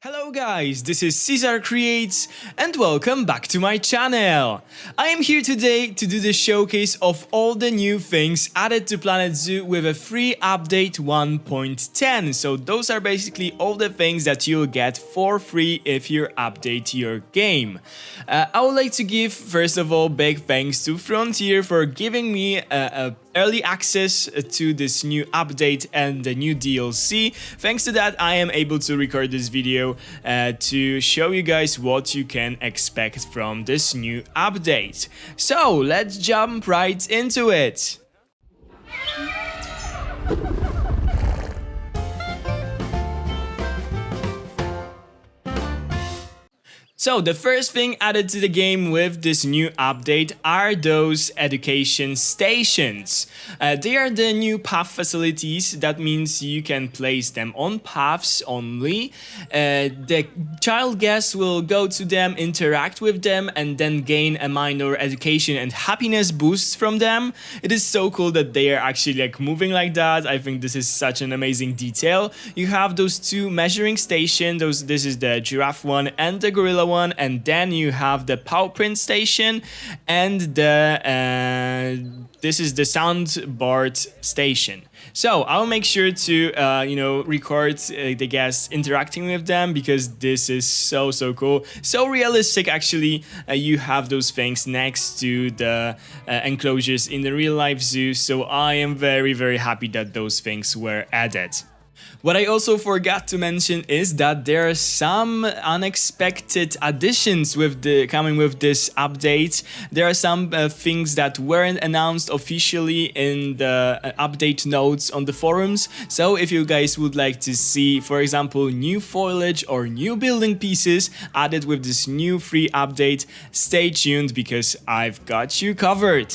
Hello guys, this is Caesar Creates and welcome back to my channel. I am here today to do the showcase of all the new things added to Planet Zoo with a free update 1.10. So those are basically all the things that you'll get for free if you update your game. I would like to give first of all big thanks to Frontier for giving me early access to this new update and the new DLC. Thanks to that, I am able to record this video to show you guys what you can expect from this new update. So let's jump right into it. So the first thing added to the game with this new update are those education stations. They are the new path facilities. That means you can place them on paths only. The child guests will go to them, interact with them, and then gain a minor education and happiness boosts from them. It is so cool that they are actually like moving like that. I think this is such an amazing detail. You have those two measuring stations. This is the giraffe one and the gorilla one, and then you have the paw print station and the this is the soundboard station. So I'll make sure to record the guests interacting with them because this is so cool, so realistic. Actually, you have those things next to the enclosures in the real life zoo, so I am very happy that those things were added. What I also forgot to mention is that there are some unexpected additions coming with this update. There are some things that weren't announced officially in the update notes on the forums. So if you guys would like to see, for example, new foliage or new building pieces added with this new free update, stay tuned because I've got you covered.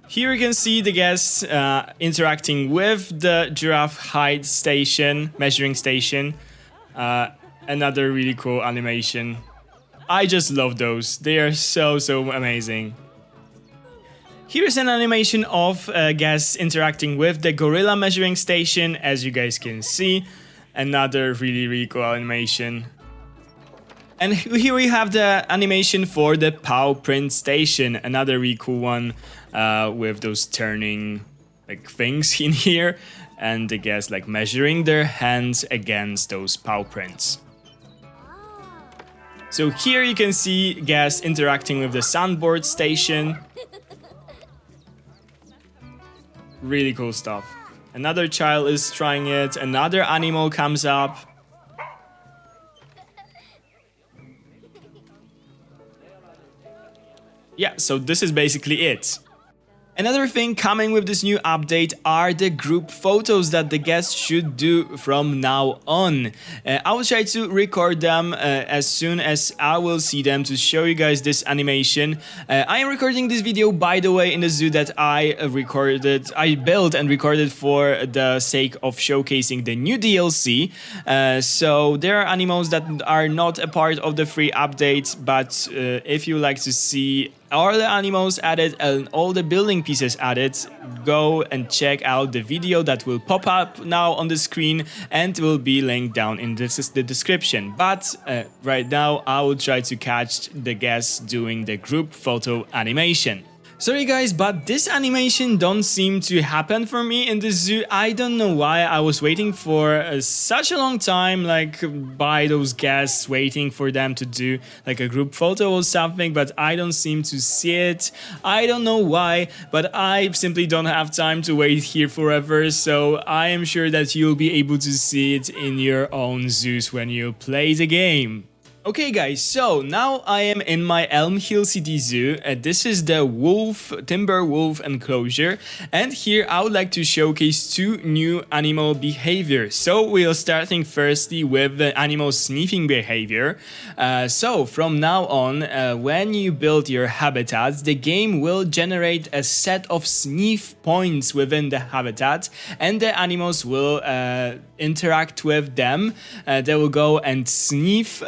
Here you can see the guests interacting with the giraffe height station, measuring station. Another really cool animation. I just love those. They are so amazing. Here's an animation of guests interacting with the gorilla measuring station, as you guys can see. Another really cool animation. And here we have the animation for the paw print station, another really cool one with those turning like things in here, and the guests like measuring their hands against those paw prints. So here you can see guests interacting with the soundboard station. Really cool stuff. Another child is trying it, another animal comes up. Yeah, so this is basically it. Another thing coming with this new update are the group photos that the guests should do from now on. I will try to record them as soon as I will see them to show you guys this animation. I am recording this video, by the way, in the zoo that I built and recorded for the sake of showcasing the new DLC. So there are animals that are not a part of the free update, but if you like to see all the animals added and all the building pieces added, go and check out the video that will pop up now on the screen and will be linked down in the description. But right now I will try to catch the guests doing the group photo animation. Sorry guys, but this animation don't seem to happen for me in the zoo. I don't know why. I was waiting for such a long time, like by those guests, waiting for them to do like a group photo or something, but I don't seem to see it. I don't know why, but I simply don't have time to wait here forever, so I am sure that you'll be able to see it in your own zoos when you play the game. Okay guys, so now I am in my Elm Hill City Zoo. This is the timber wolf enclosure, and here I would like to showcase two new animal behaviors. So we are starting firstly with the animal sniffing behavior. So from now on, when you build your habitats, the game will generate a set of sniff points within the habitat, and the animals will interact with them. They will go and sniff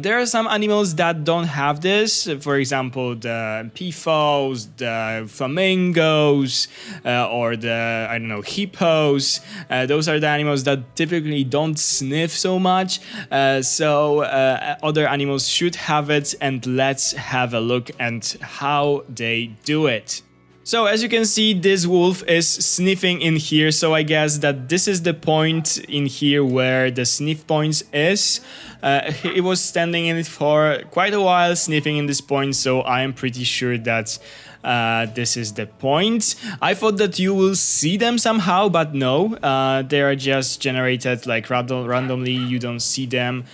There are some animals that don't have this. For example, the peafowls, the flamingos, or the, I don't know, hippos. Those are the animals that typically don't sniff so much. So other animals should have it, and let's have a look at how they do it. So as you can see, this wolf is sniffing in here, so I guess that this is the point in here where the sniff point is. He was standing in it for quite a while, sniffing in this point, so I am pretty sure that this is the point. I thought that you will see them somehow, but no, they are just generated like randomly. You don't see them.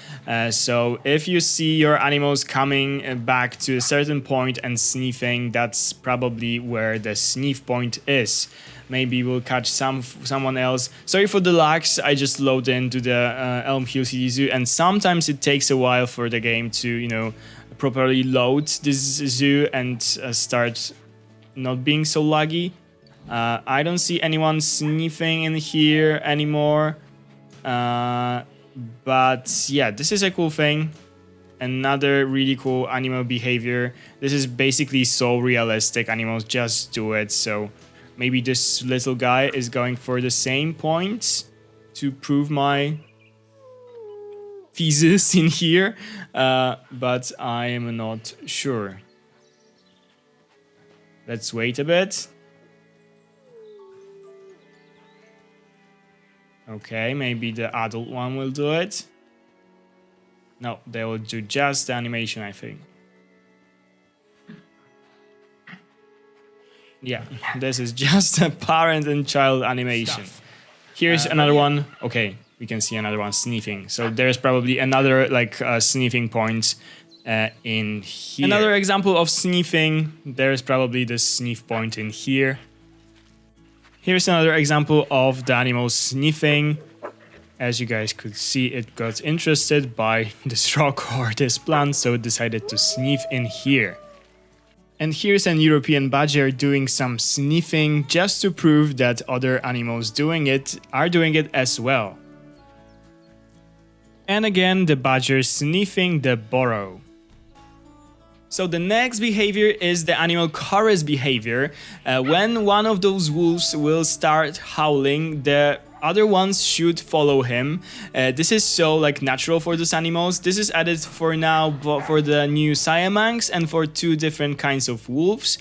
So if you see your animals coming back to a certain point and sniffing, that's probably where the sniff point is. Maybe we'll catch someone else. Sorry for the lags, I just load into the Elm Hill City Zoo, and sometimes it takes a while for the game to, you know, properly load this zoo and start not being so laggy. I don't see anyone sniffing in here anymore. But yeah, this is a cool thing. Another really cool animal behavior. This is basically so realistic. Animals just do it. So maybe this little guy is going for the same point to prove my thesis in here, but I am not sure. Let's wait a bit. Okay, maybe the adult one will do it. No, they will do just the animation, I think. Yeah, this is just a parent and child animation. Here's another one. Okay, we can see another one sniffing. So there's probably another like sniffing point in here. Another example of sniffing. There's probably the sniff point in here. Here's another example of the animal sniffing. As you guys could see, it got interested by this rock or this plant, so it decided to sniff in here. And here's an European badger doing some sniffing just to prove that other animals are doing it as well. And again, the badger sniffing the burrow. So the next behavior is the animal chorus behavior. When one of those wolves will start howling, the other ones should follow him. This is so like natural for these animals. This is added for now for the new Siamangs and for two different kinds of wolves.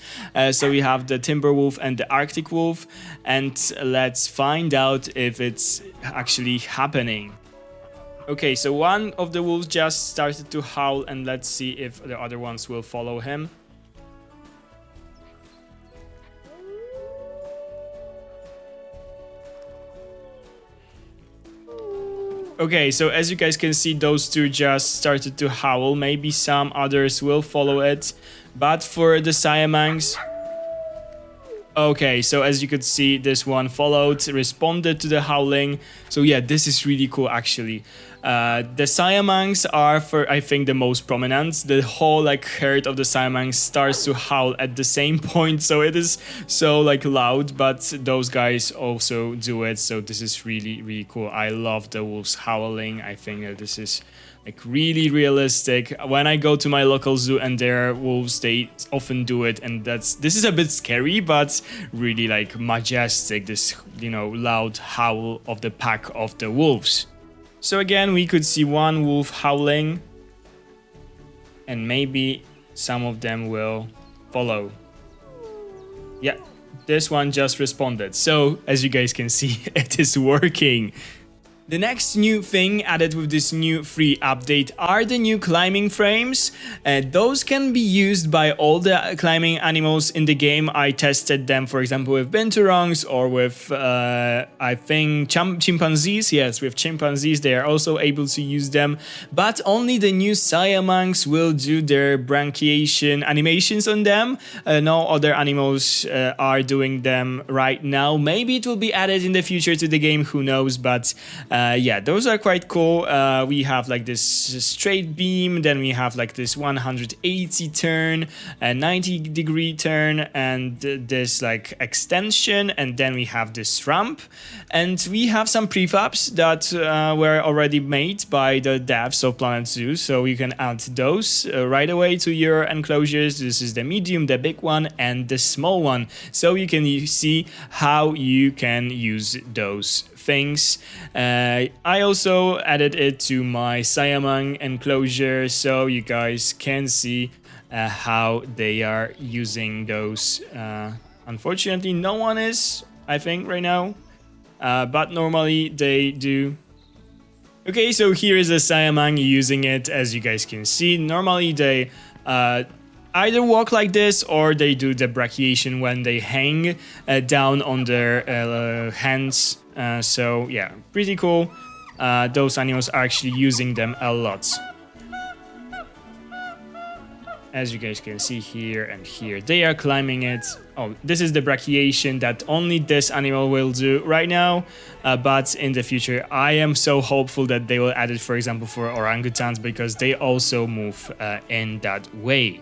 So we have the timber wolf and the Arctic wolf, and let's find out if it's actually happening. Okay, so one of the wolves just started to howl, and let's see if the other ones will follow him. Okay, so as you guys can see, those two just started to howl. Maybe some others will follow it. But for the Siamangs... Okay, so as you could see, this one followed, responded to the howling. So yeah, this is really cool actually. The Siamangs are, for I think, the most prominent. The whole like herd of the Siamangs starts to howl at the same point, so it is so like loud, but those guys also do it, so this is really, really cool. I love the wolves howling. I think that this is like really realistic. When I go to my local zoo and there are wolves, they often do it, and this is a bit scary, but really like majestic, this, you know, loud howl of the pack of the wolves. So again, we could see one wolf howling, and maybe some of them will follow. Yeah, this one just responded. So as you guys can see, it is working. The next new thing added with this new free update are the new climbing frames. Those can be used by all the climbing animals in the game. I tested them, for example, with binturongs or with, I think, chimpanzees. Yes, with chimpanzees, they are also able to use them. But only the new Siamangs will do their branchiation animations on them. No other animals are doing them right now. Maybe it will be added in the future to the game, who knows, but... Yeah, those are quite cool. We have like this straight beam, then we have like this 180 turn, a 90-degree turn, and this like extension, and then we have this ramp, and we have some prefabs that were already made by the devs of Planet Zoo, so you can add those right away to your enclosures. This is the medium, the big one, and the small one, so you can see how you can use those things. I also added it to my Siamang enclosure, so you guys can see how they are using those. Unfortunately, no one is, I think, right now, but normally they do. Okay, so here is a Siamang using it, as you guys can see. Normally they either walk like this or they do the brachiation when they hang down on their hands. So yeah, pretty cool. Those animals are actually using them a lot. As you guys can see here and here, they are climbing it. Oh, this is the brachiation that only this animal will do right now. But in the future, I am so hopeful that they will add it, for example, for orangutans, because they also move in that way.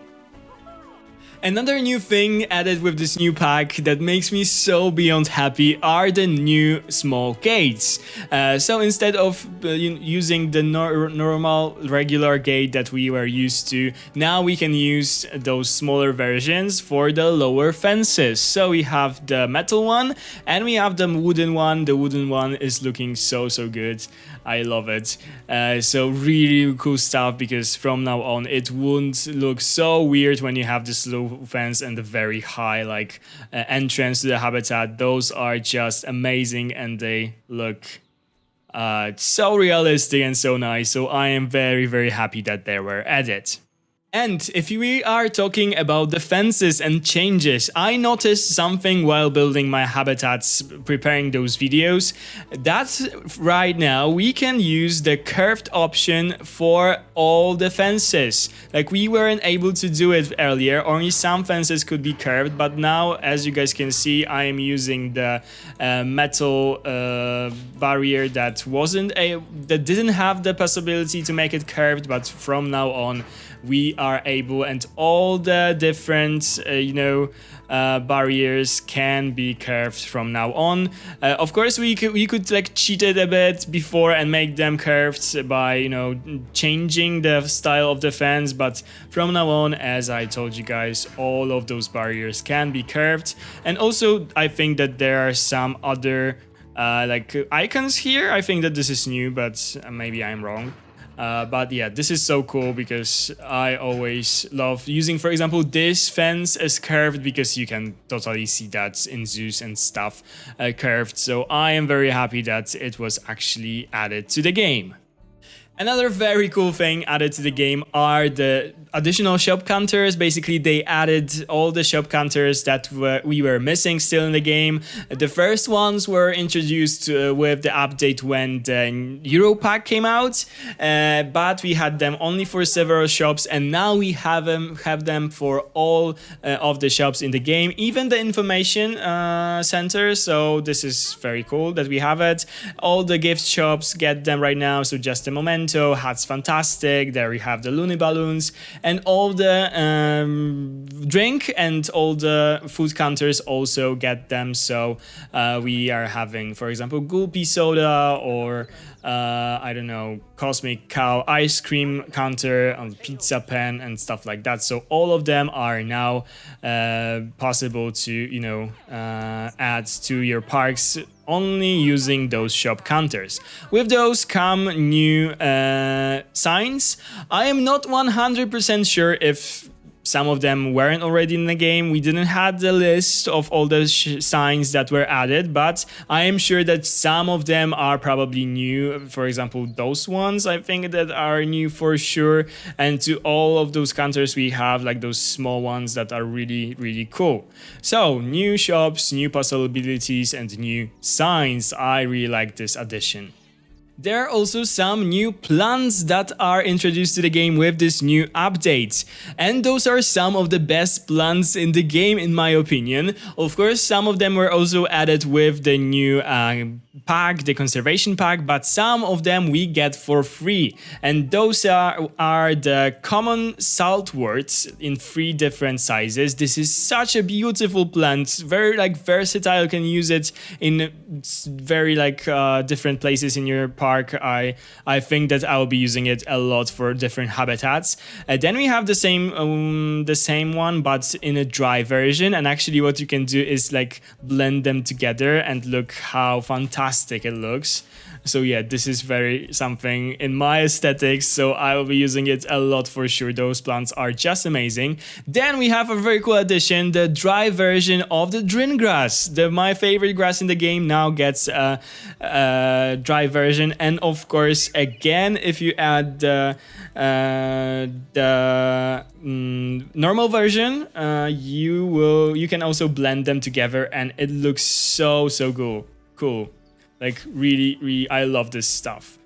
Another new thing added with this new pack that makes me so beyond happy are the new small gates. So instead of using the normal regular gate that we were used to, now we can use those smaller versions for the lower fences. So we have the metal one and we have the wooden one. The wooden one is looking so good. I love it. So really cool stuff, because from now on it won't look so weird when you have this low fence and the very high like entrance to the habitat. Those are just amazing and they look so realistic and so nice. So I am very happy that they were added. And if we are talking about the fences and changes, I noticed something while building my habitats, preparing those videos, that right now we can use the curved option for all the fences. Like we weren't able to do it earlier, only some fences could be curved, but now, as you guys can see, I am using the metal barrier that didn't have the possibility to make it curved, but from now on we are able, and all the different barriers can be curved from now on. Of course we could like cheat it a bit before and make them curved by changing the style of the fence, but from now on, as I told you guys, all of those barriers can be curved. And also I think that there are some other like icons here. I think that this is new, but maybe I'm wrong. But yeah, this is so cool because I always love using, for example, this fence as curved, because you can totally see that in zoos and stuff curved. So I am very happy that it was actually added to the game. Another very cool thing added to the game are the additional shop counters. Basically, they added all the shop counters that we were missing still in the game. The first ones were introduced with the update when the Euro pack came out, but we had them only for several shops, and now we have them for all of the shops in the game, even the information center. So this is very cool that we have it. All the gift shops get them right now, so just a moment. Hat's fantastic. There we have the Looney Balloons, and all the drink and all the food counters also get them. So we are having, for example, Gulpy Soda or I don't know, Cosmic Cow ice cream counter, pizza pen and stuff like that. So all of them are now possible to add to your parks only using those shop counters. With those come new signs. I am not 100% sure if some of them weren't already in the game. We didn't have the list of all the signs that were added, but I am sure that some of them are probably new. For example, those ones I think that are new for sure. And to all of those counters we have like those small ones that are really cool. So new shops, new possibilities, and new signs. I really like this addition. There are also some new plants that are introduced to the game with this new update. And those are some of the best plants in the game in my opinion. Of course, some of them were also added with the new pack, the conservation pack, but some of them we get for free. And those are the common saltworts in 3 different sizes. This is such a beautiful plant, very like versatile. You can use it in very like different places in your park. I think that I will be using it a lot for different habitats. Then we have the same one, but in a dry version. And actually, what you can do is like blend them together, and look how fantastic it looks. So yeah, this is very something in my aesthetics, so I will be using it a lot for sure. Those plants are just amazing. Then we have a very cool addition, the dry version of the drin grass. My favorite grass in the game now gets a dry version. And of course, again, if you add the normal version, you can also blend them together, and it looks so cool. Like really, I love this stuff.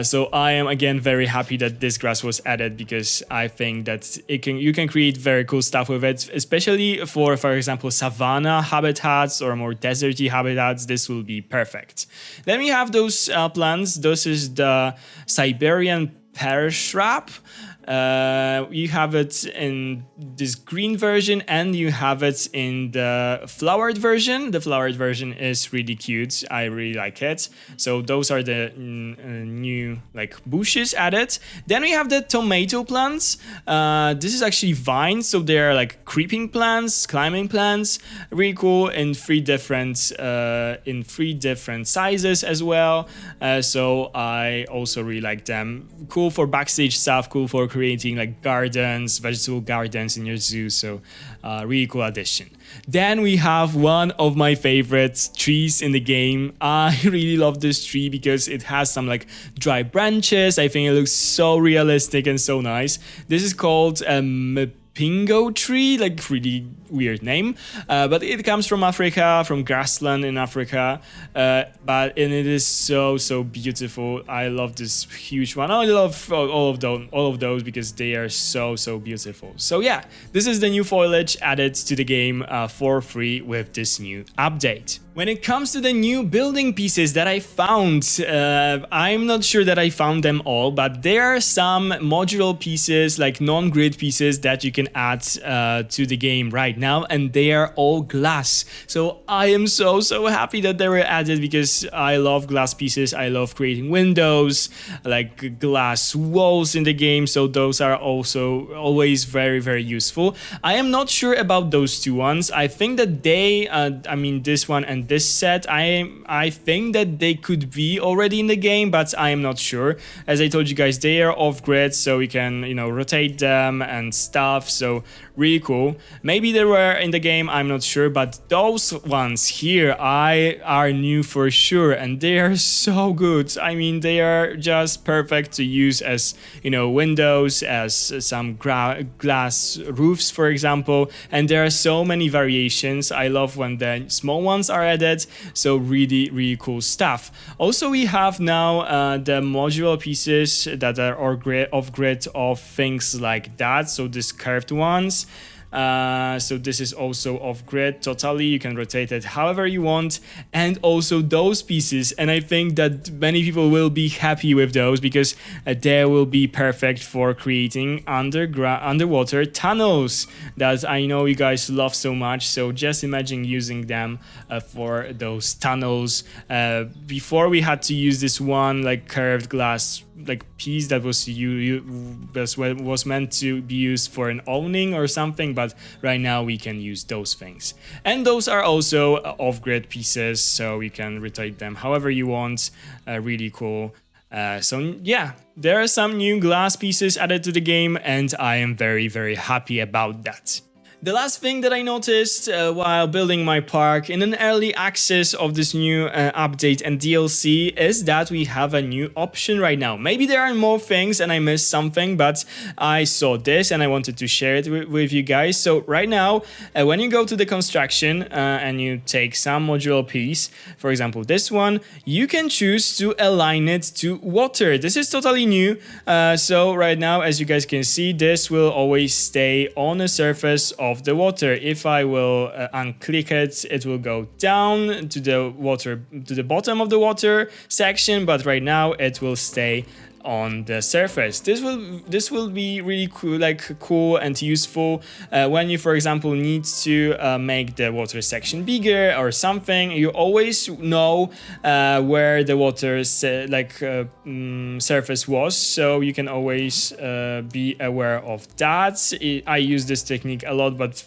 So I am again very happy that this grass was added, because I think that you can create very cool stuff with it, especially for example, savanna habitats or more deserty habitats. This will be perfect. Then we have those plants. This is the Siberian pear shrub. You have it in this green version, and you have it in the flowered version. The flowered version is really cute. I really like it. So those are the new like bushes added. Then we have the tomato plants. This is actually vines, so they are like creeping plants, climbing plants. Really cool in 3 different sizes as well. So I also really like them. Cool for backstage stuff. Cool for creating like gardens, vegetable gardens in your zoo. So really cool addition. Then we have one of my favorite trees in the game. I really love this tree because it has some like dry branches. I think it looks so realistic and so nice. This is called Pingo tree, like really weird name, but it comes from Africa, from grassland in Africa, and it is so beautiful. I love this huge one. I love all of those because they are so beautiful. So yeah, this is the new foliage added to the game for free with this new update. When it comes to the new building pieces that I found, I'm not sure that I found them all, but there are some modular pieces, like non-grid pieces, that you can add to the game right now, and they are all glass. So I am so happy that they were added, because I love glass pieces. I love creating windows, like glass walls in the game, so those are also always very useful. I am not sure about those 2 ones. I think that they, this one and this set, I think that they could be already in the game, but I am not sure. As I told you guys, they are off-grid, so we can, rotate them and stuff, so really cool. Maybe they were in the game, I'm not sure, but those ones here are new for sure, and they are so good. I mean, they are just perfect to use as, windows, as some glass roofs, for example, and there are so many variations. I love when the small ones are added, so really cool stuff. Also, we have now the modular pieces that are off-grid of things like that, so these curved ones. So this is also off-grid totally. You can rotate it however you want, and also those pieces, and I think that many people will be happy with those, because they will be perfect for creating underwater tunnels that I know you guys love so much. So just imagine using them for those tunnels. Before we had to use this one like curved glass like piece that was meant to be used for an awning or something, but right now we can use those things. And those are also off-grid pieces, so you can rotate them however you want. Really cool. So yeah, there are some new glass pieces added to the game, and I am very happy about that. The last thing that I noticed while building my park in an early access of this new update and DLC is that we have a new option right now. Maybe there are more things and I missed something, but I saw this and I wanted to share it with you guys. So right now, when you go to the construction and you take some modular piece, for example this one, you can choose to align it to water. This is totally new. So right now, as you guys can see, this will always stay on the surface of the water. If I will unclick it, it will go down to the water, to the bottom of the water section, but right now it will stay on the surface. This will be really cool and useful when you, for example, need to make the water section bigger or something. You always know where the water surface was, so you can always be aware of that. I use this technique a lot, but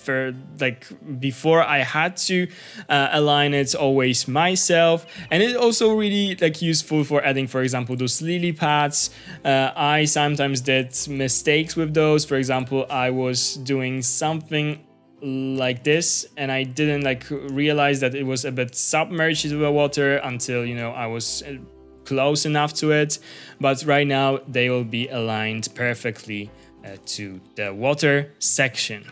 before I had to align it always myself, and it's also really useful for adding, for example, those lily pads. I sometimes did mistakes with those. For example, I was doing something like this and I didn't realize that it was a bit submerged in the water until I was close enough to it. But right now they will be aligned perfectly to the water section.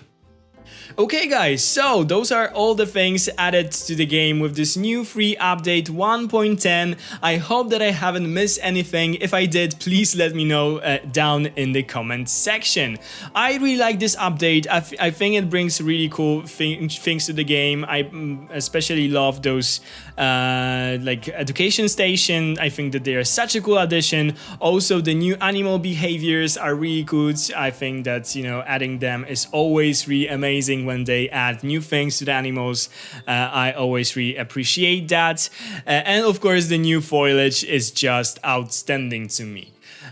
Okay guys, so those are all the things added to the game with this new free update 1.10. I hope that I haven't missed anything. If I did, please let me know down in the comment section. I really like this update. I think it brings really cool things to the game. I especially love those education station. I think that they are such a cool addition. Also, the new animal behaviors are really good. I think that adding them is always really amazing when they add new things to the animals. I always really appreciate that. And of course, the new foliage is just outstanding to me.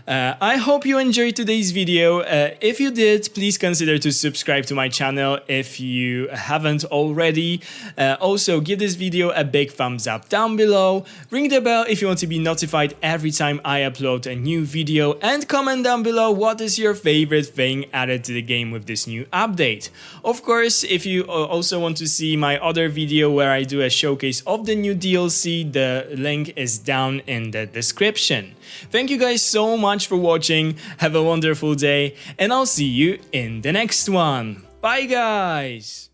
I hope you enjoyed today's video. If you did, please consider to subscribe to my channel if you haven't already. Also, give this video a big thumbs up down below. Ring the bell if you want to be notified every time I upload a new video. And comment down below what is your favorite thing added to the game with this new update. Of course, if you also want to see my other video where I do a showcase of the new DLC, the link is down in the description. Thank you guys so much for watching. Have a wonderful day and I'll see you in the next one. Bye guys!